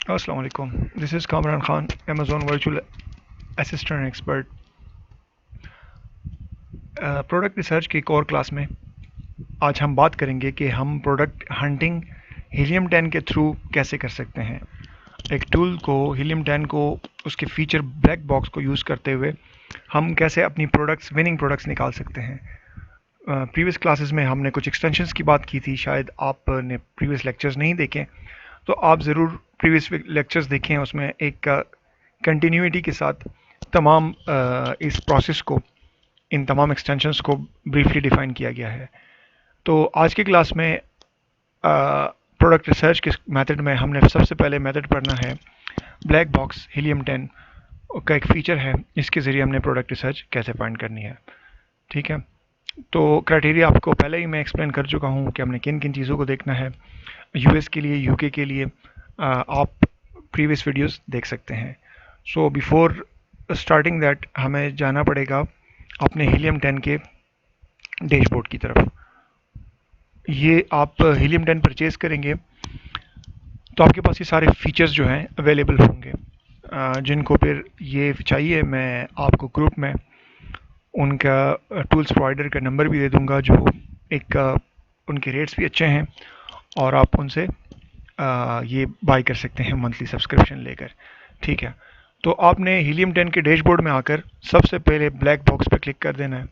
Assalamu alaikum. This is Kamran Khan, Amazon Virtual Assistant Expert. Product research की एक और class में आज हम बात करेंगे कि हम प्रोडक्ट हंटिंग हीलियम 10 के थ्रू कैसे कर सकते हैं। एक टूल को हीलियम 10 को उसके फीचर ब्लैक बॉक्स को यूज़ करते हुए हम कैसे अपनी प्रोडक्ट्स विनिंग प्रोडक्ट्स निकाल सकते हैं। प्रीवियस क्लासेस में हमने कुछ एक्सटेंशंस की बात की थी, शायद आपने प्रीवियस लेक्चर्स नहीं देखे तो आप ज़रूर प्रीवियस लेक्चर्स देखें। उसमें एक कंटिन्यूटी के साथ तमाम इस प्रोसेस को, इन तमाम एक्सटेंशंस को ब्रीफली डिफाइन किया गया है। तो आज की क्लास में प्रोडक्ट रिसर्च के मेथड में हमने सबसे पहले मेथड पढ़ना है ब्लैक बॉक्स हीलियम 10 का एक फ़ीचर है, इसके ज़रिए हमने प्रोडक्ट रिसर्च कैसे फाइंड करनी है। ठीक है, तो क्राइटेरिया आपको पहले ही मैं एक्सप्लेन कर चुका हूँ कि हमने किन किन चीज़ों को देखना है। यूएस के लिए, यूके के लिए आप प्रीवियस वीडियोस देख सकते हैं। सो बिफोर स्टार्टिंग दैट हमें जाना पड़ेगा अपने हीलियम 10 के डैशबोर्ड की तरफ। ये आप हीलियम 10 परचेज करेंगे तो आपके पास ये सारे फीचर्स जो हैं अवेलेबल होंगे, जिनको फिर ये चाहिए मैं आपको ग्रुप में उनका टूल्स प्रोवाइडर का नंबर भी दे दूंगा, जो एक उनके रेट्स भी अच्छे हैं और आप उनसे ये बाय कर सकते हैं मंथली सब्सक्रिप्शन लेकर। ठीक है, तो आपने हीलियम 10 के डैशबोर्ड में आकर सबसे पहले ब्लैक बॉक्स पर क्लिक कर देना है।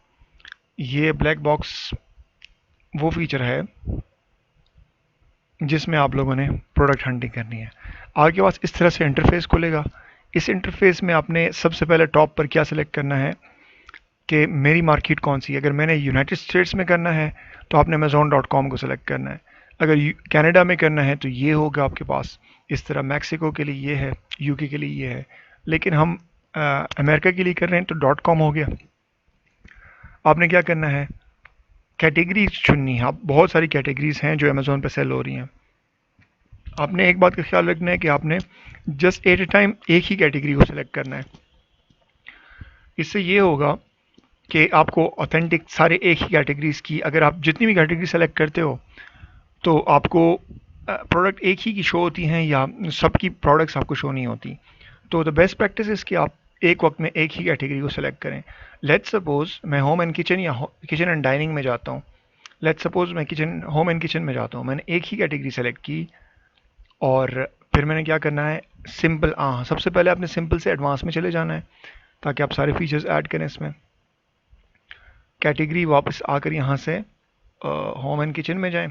ये ब्लैक बॉक्स वो फीचर है जिसमें आप लोगों ने प्रोडक्ट हंटिंग करनी है। आपके पास इस तरह से इंटरफेस खुलेगा। इस इंटरफेस में आपने सबसे पहले टॉप पर क्या सिलेक्ट करना है कि मेरी मार्केट कौन सी है। अगर मैंने यूनाइटेड स्टेट्स में करना है तो आपने अमेज़ॉन.com को सिलेक्ट करना है। अगर कनाडा में करना है तो ये होगा आपके पास इस तरह, मैक्सिको के लिए ये है, यूके के लिए ये है, लेकिन हम अमेरिका के लिए कर रहे हैं तो .com हो गया। आपने क्या करना है, कैटेगरीज चुननी है। आप बहुत सारी कैटेगरीज हैं जो अमेज़ॉन पे सेल हो रही हैं। आपने एक बात का ख्याल रखना है कि आपने जस्ट एट ए टाइम एक ही कैटेगरी को सिलेक्ट करना है। इससे ये होगा कि आपको ऑथेंटिक सारे एक ही कैटेगरीज की, अगर आप जितनी भी कैटेगरी सेलेक्ट करते हो तो आपको प्रोडक्ट एक ही की शो होती हैं या सबकी प्रोडक्ट्स आपको शो नहीं होती। तो द बेस्ट प्रैक्टिस इज़ कि आप एक वक्त में एक ही कैटेगरी को सेलेक्ट करें। लेट्स सपोज मैं होम एंड किचन या किचन एंड डाइनिंग में जाता हूँ। लेट्स सपोज मैं होम एंड किचन में जाता हूँ, मैंने एक ही कैटेगरी सेलेक्ट की और फिर मैंने क्या करना है, सिंपल, हाँ सबसे पहले आपने सिंपल से एडवांस में चले जाना है ताकि आप सारे फीचर्स ऐड करें इसमें। कैटेगरी वापस आकर यहाँ से होम एंड किचन में जाएं,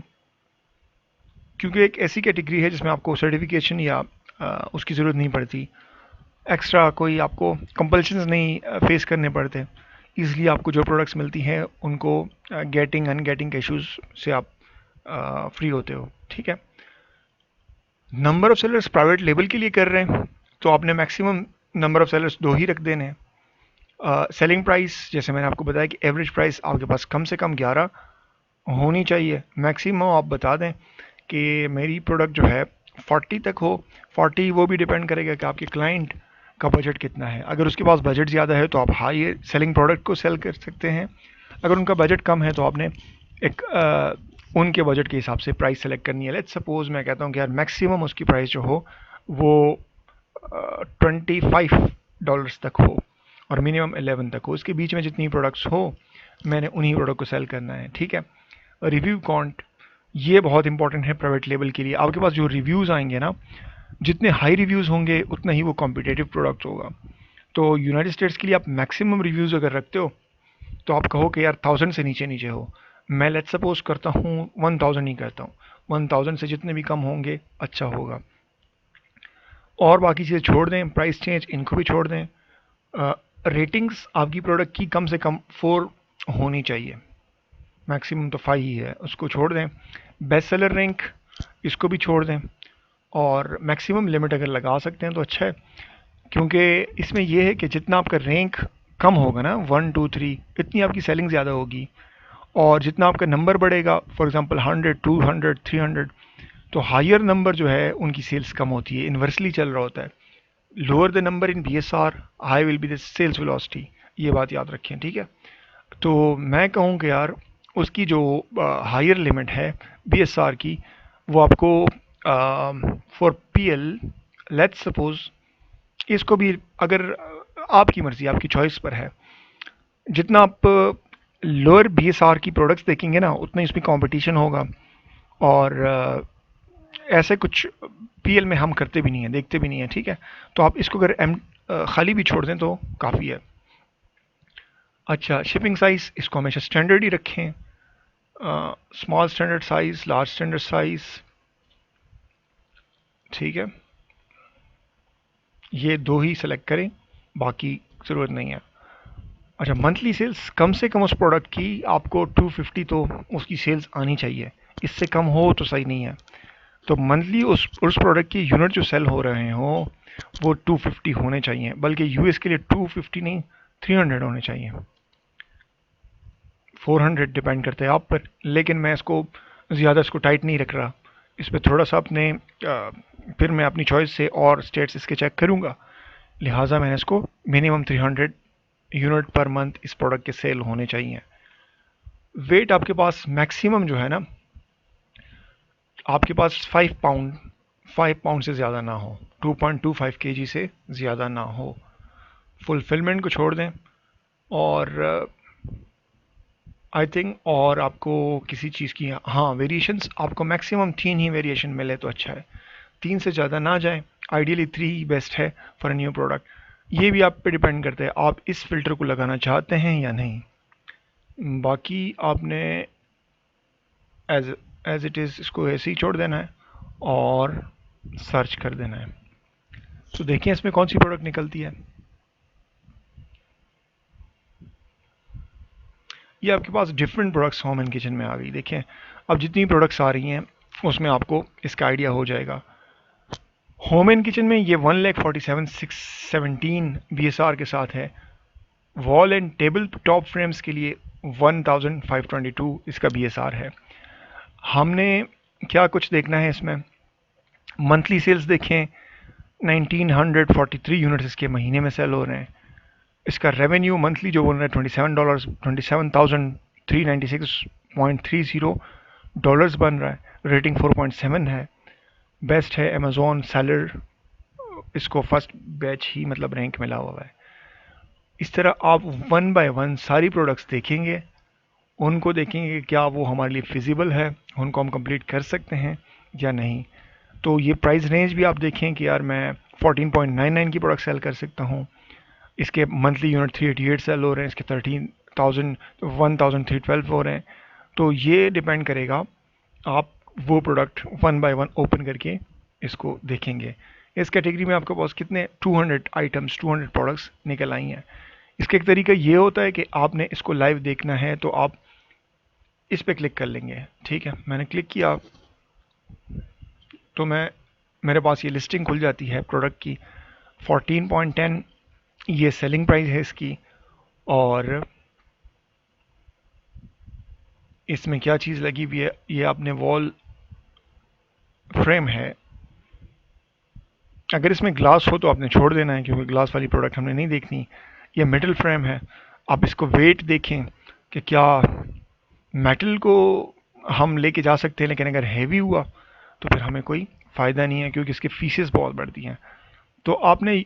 क्योंकि एक ऐसी कैटेगरी है जिसमें आपको सर्टिफिकेशन या उसकी ज़रूरत नहीं पड़ती, एक्स्ट्रा कोई आपको कंपल्शंस नहीं फेस करने पड़ते, इसलिए आपको जो प्रोडक्ट्स मिलती हैं उनको गेटिंग अनगेटिंग के इश्यूज से आप फ्री होते हो। ठीक है, number of sellers private label के लिए कर रहे हैं तो आपने मैक्सिमम नंबर ऑफ़ सेलर्स 2 ही रख देने हैं। सेलिंग प्राइस, जैसे मैंने आपको बताया कि एवरेज प्राइस आपके पास कम से कम 11 होनी चाहिए। मैक्सिमम आप बता दें कि मेरी प्रोडक्ट जो है 40 तक हो। 40 वो भी डिपेंड करेगा कि आपके क्लाइंट का बजट कितना है। अगर उसके पास बजट ज़्यादा है तो आप हाई सेलिंग प्रोडक्ट को सेल कर सकते हैं। अगर उनका बजट कम है तो आपने एक उनके बजट के हिसाब से प्राइस सेलेक्ट करनी है। लेट्स सपोज मैं कहता हूँ कि यार मैक्सिमम उसकी प्राइस जो हो वो $25 तक हो और मिनिमम 11 तक हो। इसके बीच में जितनी प्रोडक्ट्स हो मैंने उन्हीं प्रोडक्ट को सेल करना है। ठीक है, रिव्यू काउंट ये बहुत इंपॉर्टेंट है प्राइवेट लेबल के लिए। आपके पास जो रिव्यूज़ आएंगे ना, जितने हाई रिव्यूज़ होंगे उतना ही वो कॉम्पिटेटिव प्रोडक्ट होगा। तो यूनाइटेड स्टेट्स के लिए आप मैक्सिमम रिव्यूज़ अगर रखते हो तो आप कहो कि यार 1000 से नीचे नीचे हो। मैं लेट्स सपोज करता हूँ 1000 ही करता हूँ, 1000 से जितने भी कम होंगे अच्छा होगा। और बाकी चीज़ें छोड़ दें, प्राइस चेंज इनको भी छोड़ दें। रेटिंग्स आपकी प्रोडक्ट की कम से कम 4 होनी चाहिए, मैक्सिमम तो 5 ही है, उसको छोड़ दें। बेस्ट सेलर रैंक इसको भी छोड़ दें और मैक्सिमम लिमिट अगर लगा सकते हैं तो अच्छा है, क्योंकि इसमें यह है कि जितना आपका रैंक कम होगा ना 1 2 3 इतनी आपकी सेलिंग ज़्यादा होगी, और जितना आपका नंबर बढ़ेगा फॉर एग्जांपल 100 200 300 तो हायर नंबर जो है उनकी सेल्स कम होती है, इन्वर्सली चल रहा होता है। Lower the number in BSR high will be the sales velocity, ये बात याद रखें। ठीक है, तो मैं कहूँ कि यार उसकी जो हायर लिमिट है BSR की वो आपको फॉर PL लेट्स सपोज इसको भी, अगर आपकी मर्जी, आपकी चॉइस पर है, जितना आप लोअर BSR की प्रोडक्ट्स देखेंगे ना उतना इसमें कंपटीशन होगा। और ऐसे कुछ PL में हम करते भी नहीं हैं, देखते भी नहीं हैं, ठीक है। तो आप इसको अगर खाली भी छोड़ दें तो काफ़ी है। अच्छा, शिपिंग साइज़ इसको हमेशा स्टैंडर्ड ही रखें, small standard size, large standard size, ठीक है। ये दो ही सेलेक्ट करें, बाकी ज़रूरत नहीं है। अच्छा, मंथली सेल्स कम से कम उस प्रोडक्ट की आपको 250 तो उसकी सेल्स आनी चाहिए, इससे कम हो तो सही नहीं है। तो मंथली उस प्रोडक्ट की यूनिट जो सेल हो रहे हो वो 250 होने चाहिए, बल्कि यूएस के लिए 250 नहीं, 300 होने चाहिए। 400 डिपेंड करता है आप पर, लेकिन मैं इसको ज़्यादा इसको टाइट नहीं रख रहा। इस पर थोड़ा सा अपने फिर मैं अपनी चॉइस से और स्टेट्स इसके चेक करूँगा, लिहाजा मैंने इसको मिनिमम 300 यूनिट पर मंथ इस प्रोडक्ट के सेल होने चाहिए। वेट आपके पास मैक्सिमम जो है ना, आपके पास 5 पाउंड से ज़्यादा ना हो, 2.25 kg से ज़्यादा ना हो। फुलफिलमेंट को छोड़ दें, और आई थिंक और आपको किसी चीज़ की, हाँ, वेरिएशंस आपको मैक्सिमम 3 ही वेरिएशन मिले तो अच्छा है, 3 से ज़्यादा ना जाए। आइडियली 3 ही बेस्ट है फॉर अ न्यू प्रोडक्ट। ये भी आप पे डिपेंड करता है आप इस फिल्टर को लगाना चाहते हैं या नहीं। बाकी आपने एज एज इट इज़ इसको ऐसे ही छोड़ देना है और सर्च कर देना है। तो देखिए इसमें कौन सी प्रोडक्ट निकलती है। ये आपके पास different products home and kitchen में आ गई। देखें अब जितनी प्रोडक्ट्स आ रही हैं उसमें आपको इसका आइडिया हो जाएगा। होम एंड किचन में ये 1,47,617 BSR के साथ है। Wall and table top frames के लिए 1,522 इसका BSR है। हमने क्या कुछ देखना है इसमें, मंथली सेल्स देखें, 1943 यूनिट्स इसके महीने में सेल हो रहे हैं। इसका रेवेन्यू मंथली जो बोल रहे हैं $27, $27,396.30 बन रहा है। रेटिंग 4.7 है, बेस्ट है। अमेजोन सेलर इसको फर्स्ट बैच ही मतलब रैंक मिला हुआ है। इस तरह आप वन बाय वन सारी प्रोडक्ट्स देखेंगे, उनको देखेंगे क्या वो हमारे लिए फिजिबल है, उनको हम कंप्लीट कर सकते हैं या नहीं। तो ये प्राइस रेंज भी आप देखें कि यार मैं 14.99 की प्रोडक्ट सेल कर सकता हूँ, इसके मंथली यूनिट 388 सेल हो रहे हैं, इसके 13,312 हो रहे हैं। तो ये डिपेंड करेगा, आप वो product one by one open करके इसको देखेंगे। इस कैटेगरी में आपके पास कितने 200 आइटम्स, 200 प्रोडक्ट्स निकल आई हैं। इसका एक तरीका ये होता है कि आपने इसको लाइव देखना है तो आप इस पर क्लिक कर लेंगे, ठीक है। मैंने क्लिक किया तो मेरे पास ये लिस्टिंग खुल जाती है प्रोडक्ट की। 14.10 ये सेलिंग प्राइस है इसकी, और इसमें क्या चीज़ लगी हुई है, ये आपने वॉल फ्रेम है। अगर इसमें ग्लास हो तो आपने छोड़ देना है, क्योंकि ग्लास वाली प्रोडक्ट हमने नहीं देखनी। ये मेटल फ्रेम है। आप इसको वेट देखें कि क्या मेटल को हम लेके जा सकते हैं, लेकिन अगर हैवी हुआ तो फिर हमें कोई फ़ायदा नहीं है, क्योंकि इसके फीसेस बहुत बढ़ती हैं। तो आपने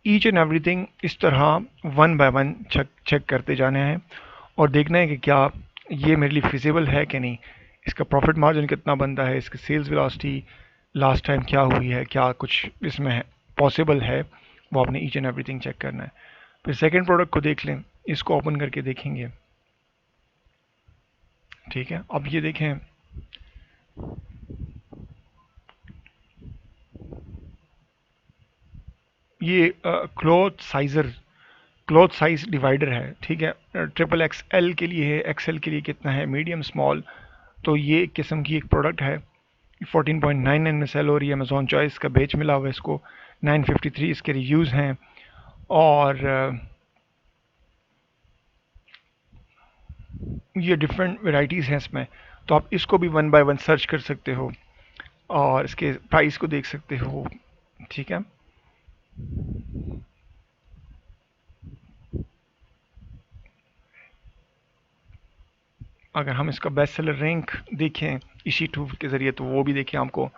ईच एंड एवरीथिंग इस तरह वन बाय वन चेक करते जाने हैं और देखना है कि क्या ये मेरे लिए फिजिबल है कि नहीं, इसका प्रॉफिट मार्जिन कितना बनता है, इसकी सेल्स वेलोसिटी लास्ट टाइम क्या हुई है, क्या कुछ इसमें पॉसिबल है, वो आपने ईच एंड एवरीथिंग चेक करना है। फिर सेकेंड प्रोडक्ट को देख लें, इसको ओपन करके देखेंगे, ठीक है। अब ये देखें, ये क्लॉथ साइज डिवाइडर है, ठीक है। XXL के लिए है, XL के लिए कितना है, मीडियम स्मॉल। तो ये एक किस्म की एक प्रोडक्ट है, 14.99 में सेल हो रही है। अमेजोन चॉइस का बेच मिला हुआ है इसको, 953 इसके रिव्यूज़ हैं। और ये डिफरेंट वेराइटीज़ हैं इसमें, तो आप इसको भी वन बाय वन सर्च कर सकते हो और इसके प्राइस को देख सकते हो, ठीक है। अगर हम इसका बेस्ट सेलर रैंक देखें इसी टूल के ज़रिए, तो वो भी देखें आपको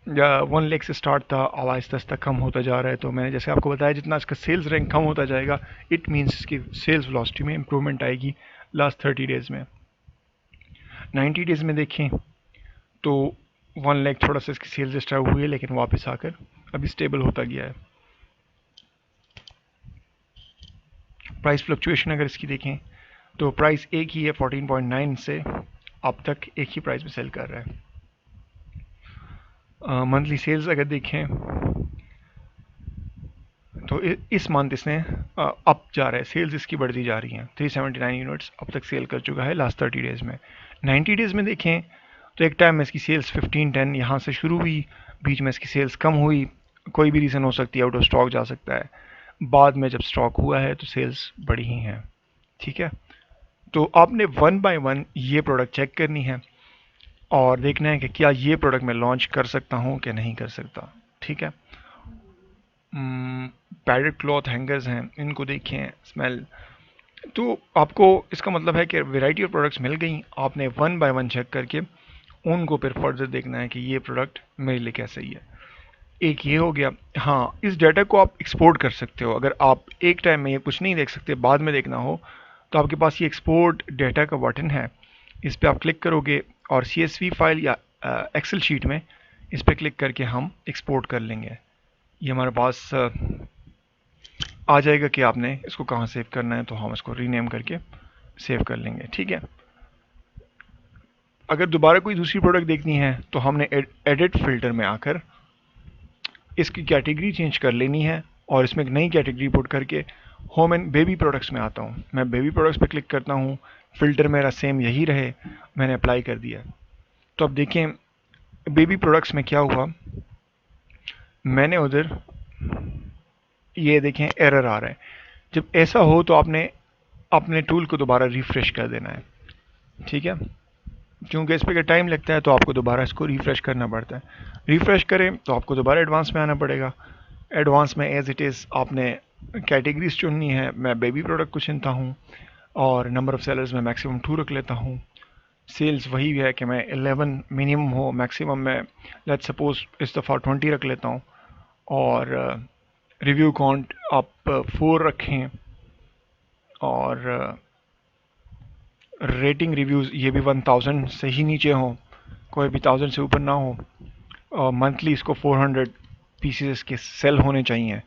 1 लाख से स्टार्ट था, अब आहिस्ता आहिस्ता कम होता जा रहा है। तो मैंने जैसे आपको बताया, जितना इसका सेल्स रैंक कम होता जाएगा, इट मीन्स इसकी सेल्स वेलोसिटी में इंप्रूवमेंट आएगी लास्ट 30 डेज़ में। 90 डेज़ में देखें तो 1 लाख थोड़ा सा इसकी सेल्स डिस्टर्ब हुई है, लेकिन वापस आकर अभी स्टेबल होता गया है। प्राइस फ्लक्चुएशन अगर इसकी देखें तो प्राइस एक ही है, 14.9 से अब तक एक ही प्राइस में सेल कर रहा है। मंथली सेल्स अगर देखें तो इस मंथ इसने अप जा रहा है, सेल्स इसकी बढ़ती जा रही हैं। 379 यूनिट्स अब तक सेल कर चुका है लास्ट 30 डेज़ में। 90 डेज़ में देखें तो एक टाइम में इसकी सेल्स 1510 यहाँ से शुरू हुई, बीच में इसकी सेल्स कम हुई, कोई भी रीज़न हो सकती है, आउट ऑफ स्टॉक जा सकता है। बाद में जब स्टॉक हुआ है तो सेल्स बढ़ी ही हैं। ठीक है, तो आपने 1 बाय 1 ये प्रोडक्ट चेक करनी है और देखना है कि क्या ये प्रोडक्ट मैं लॉन्च कर सकता हूँ कि नहीं कर सकता। ठीक है, पैडेड क्लॉथ हैंगर्स हैं, इनको देखें, स्मेल। तो आपको इसका मतलब है कि वैरायटी ऑफ प्रोडक्ट्स मिल गई, आपने 1 बाय 1 चेक करके उनको फिर फर्दर देखना है कि ये प्रोडक्ट मेरे लिए क्या सही है। एक ये हो गया। हाँ, इस डाटा को आप एक्सपोर्ट कर सकते हो। अगर आप एक टाइम में ये कुछ नहीं देख सकते, बाद में देखना हो, तो आपके पास ये एक्सपोर्ट डाटा का बटन है, इस पर आप क्लिक करोगे और CSV फाइल या एक्सेल शीट में इस पर क्लिक करके हम एक्सपोर्ट कर लेंगे। ये हमारे पास आ जाएगा कि आपने इसको कहाँ सेव करना है, तो हम इसको रीनेम करके सेव कर लेंगे। ठीक है, अगर दोबारा कोई दूसरी प्रोडक्ट देखनी है तो हमने एडिट फिल्टर में आकर इसकी कैटेगरी चेंज कर लेनी है और इसमें एक नई कैटेगरी पुट करके होम एंड बेबी प्रोडक्ट्स में आता हूँ। मैं बेबी प्रोडक्ट्स पे क्लिक करता हूँ, फ़िल्टर मेरा सेम यही रहे, मैंने अप्लाई कर दिया। तो अब देखें बेबी प्रोडक्ट्स में क्या हुआ, मैंने उधर ये देखें एरर आ रहा है। जब ऐसा हो तो आपने अपने टूल को दोबारा रिफ़्रेश कर देना है। ठीक है, क्योंकि इस पर टाइम लगता है तो आपको दोबारा इसको रिफ़्रेश करना पड़ता है। रिफ़्रेश करें तो आपको दोबारा एडवांस में आना पड़ेगा। एडवांस में एज इट इज़ आपने कैटेगरीज चुननी है। मैं बेबी प्रोडक्ट को चुनता हूँ और नंबर ऑफ़ सेलर्स में मैक्सिमम 2 रख लेता हूँ। सेल्स वही है कि मैं 11 मिनिमम हो, मैक्सिमम में लेट्स सपोज इस दफ़ा 20 रख लेता हूँ। और रिव्यू काउंट आप 4 रखें और रेटिंग रिव्यूज़ ये भी 1000 से ही नीचे हों, कोई भी 1000 से ऊपर ना हो। और मंथली इसको 400 पीसेस के सेल होने चाहिए।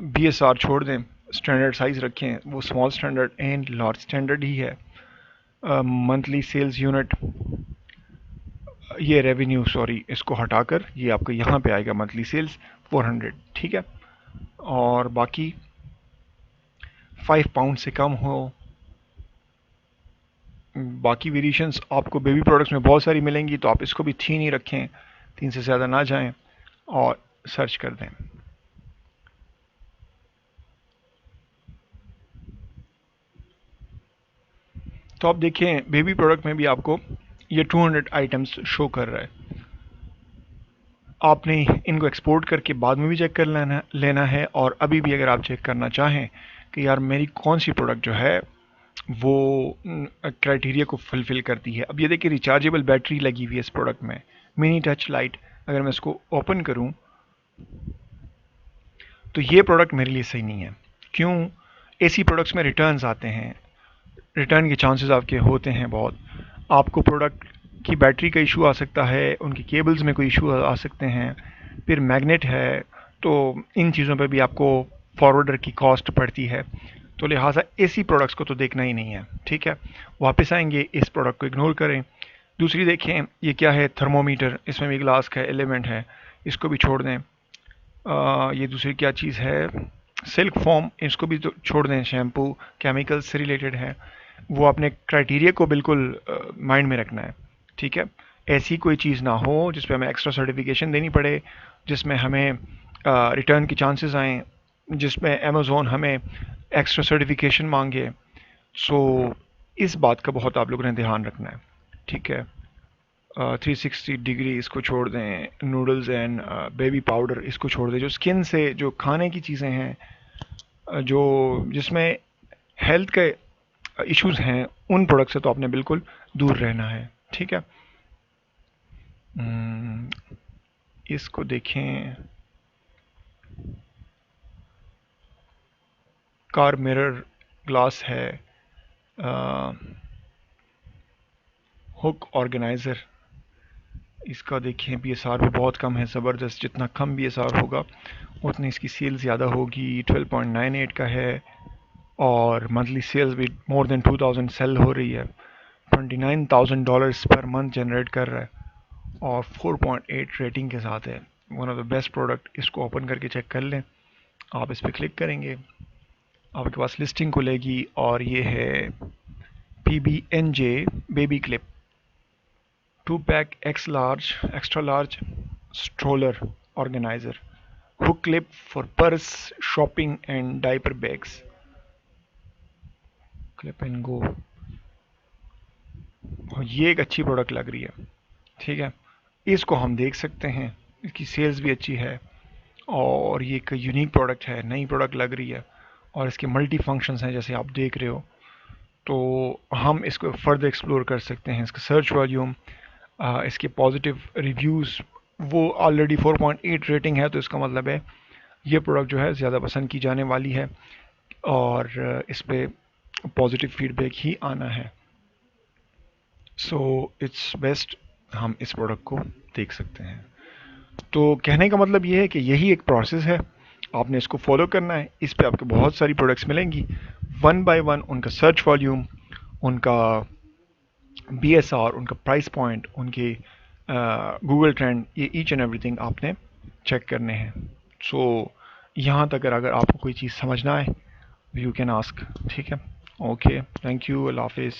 BSR छोड़ दें, स्टैंडर्ड साइज़ रखें, वो small standard and large standard ही है। मंथली सेल्स यूनिट, ये रेवेन्यू सॉरी, इसको हटाकर ये आपको यहाँ पे आएगा मंथली सेल्स 400। ठीक है, और बाकी 5 पाउंड से कम हो। बाकी वेरिएशंस आपको बेबी प्रोडक्ट्स में बहुत सारी मिलेंगी, तो आप इसको भी 3 ही रखें, 3 से ज़्यादा ना जाएं और सर्च कर दें। तो आप देखें बेबी प्रोडक्ट में भी आपको ये 200 आइटम्स शो कर रहा है। आपने इनको एक्सपोर्ट करके बाद में भी चेक कर लेना है, और अभी भी अगर आप चेक करना चाहें कि यार मेरी कौन सी प्रोडक्ट जो है वो क्राइटेरिया को फुलफ़िल करती है। अब ये देखिए रिचार्जेबल बैटरी लगी हुई है इस प्रोडक्ट में, मिनी टच लाइट। अगर मैं इसको ओपन करूं तो ये प्रोडक्ट मेरे लिए सही नहीं है। क्यों? ऐसी प्रोडक्ट्स में रिटर्न्स आते हैं, रिटर्न के चांसेस आपके होते हैं बहुत। आपको प्रोडक्ट की बैटरी का इशू आ सकता है, उनकी केबल्स में कोई इशू आ सकते हैं, फिर मैग्नेट है, तो इन चीज़ों पे भी आपको फॉरवर्डर की कॉस्ट पड़ती है। तो लिहाजा ऐसी प्रोडक्ट्स को तो देखना ही नहीं है। ठीक है, वापस आएंगे, इस प्रोडक्ट को इग्नोर करें। दूसरी देखें, ये क्या है, थर्मोमीटर, इसमें भी ग्लास का एलिमेंट है, इसको भी छोड़ दें। ये दूसरी क्या चीज़ है, सिल्क फॉर्म, इसको भी तो छोड़ दें। शैम्पू केमिकल्स से रिलेटेड है, वो अपने क्राइटेरिया को बिल्कुल माइंड में रखना है। ठीक है, ऐसी कोई चीज़ ना हो जिस पे हमें एक्स्ट्रा सर्टिफिकेशन देनी पड़े, जिसमें हमें रिटर्न की चांसेस आएँ, जिसमें अमेज़ोन हमें एक्स्ट्रा सर्टिफिकेशन मांगे। सो इस बात का बहुत आप लोगों ने ध्यान रखना है। ठीक है, 360 डिग्री इसको छोड़ दें, नूडल्स एंड बेबी पाउडर इसको छोड़ दें। जो स्किन से, जो खाने की चीज़ें हैं, जो जिसमें हेल्थ के इश्यूज हैं, उन प्रोडक्ट से तो आपने बिल्कुल दूर रहना है। ठीक है, इसको देखें, कार मिरर ग्लास है, हुक ऑर्गेनाइज़र, इसका देखें BSR भी बहुत कम है, ज़बरदस्त। जितना कम BSR होगा उतनी इसकी सेल ज़्यादा होगी। 12.98 का है और मंथली सेल्स भी मोर देन 2000 सेल हो रही है। $29,000 पर मंथ जनरेट कर रहा है और 4.8 रेटिंग के साथ है। One of the best product. इसको ओपन करके चेक कर लें। आप इस पर क्लिक करेंगे, आपके पास लिस्टिंग खुलेगी और ये है PB&J baby clip 2-pack extra large stroller organizer, hook clip for purse, shopping and diaper bags, clip and go। ये एक अच्छी प्रोडक्ट लग रही है, ठीक है। इसको हम देख सकते हैं, इसकी सेल्स भी अच्छी है और ये एक यूनिक प्रोडक्ट है, नई प्रोडक्ट लग रही है और इसके मल्टी फंक्शंस हैं जैसे आप देख रहे हो। तो हम इसको फर्दर एक्सप्लोर कर सकते हैं। इसका सर्च वॉल्यूम, इसके पॉजिटिव रिव्यूज़, वो ऑलरेडी 4.8 रेटिंग है, तो इसका मतलब है ये प्रोडक्ट जो है ज़्यादा पसंद की जाने वाली है और इस पर पॉजिटिव फीडबैक ही आना है। सो इट्स बेस्ट हम इस प्रोडक्ट को देख सकते हैं। तो कहने का मतलब ये है कि यही एक प्रोसेस है, आपने इसको फॉलो करना है। इस पे आपको बहुत सारी प्रोडक्ट्स मिलेंगी, वन बाय वन उनका सर्च वॉल्यूम, उनका BSR, उनका प्राइस पॉइंट, उनके गूगल ट्रेंड, ये ईच एंड एवरीथिंग आपने चेक करने हैं। सो यहाँ तक अगर आपको कोई चीज़ समझना है यू कैन आस्क, ठीक है। ओके, थैंक यू, अल्लाह हाफिज़।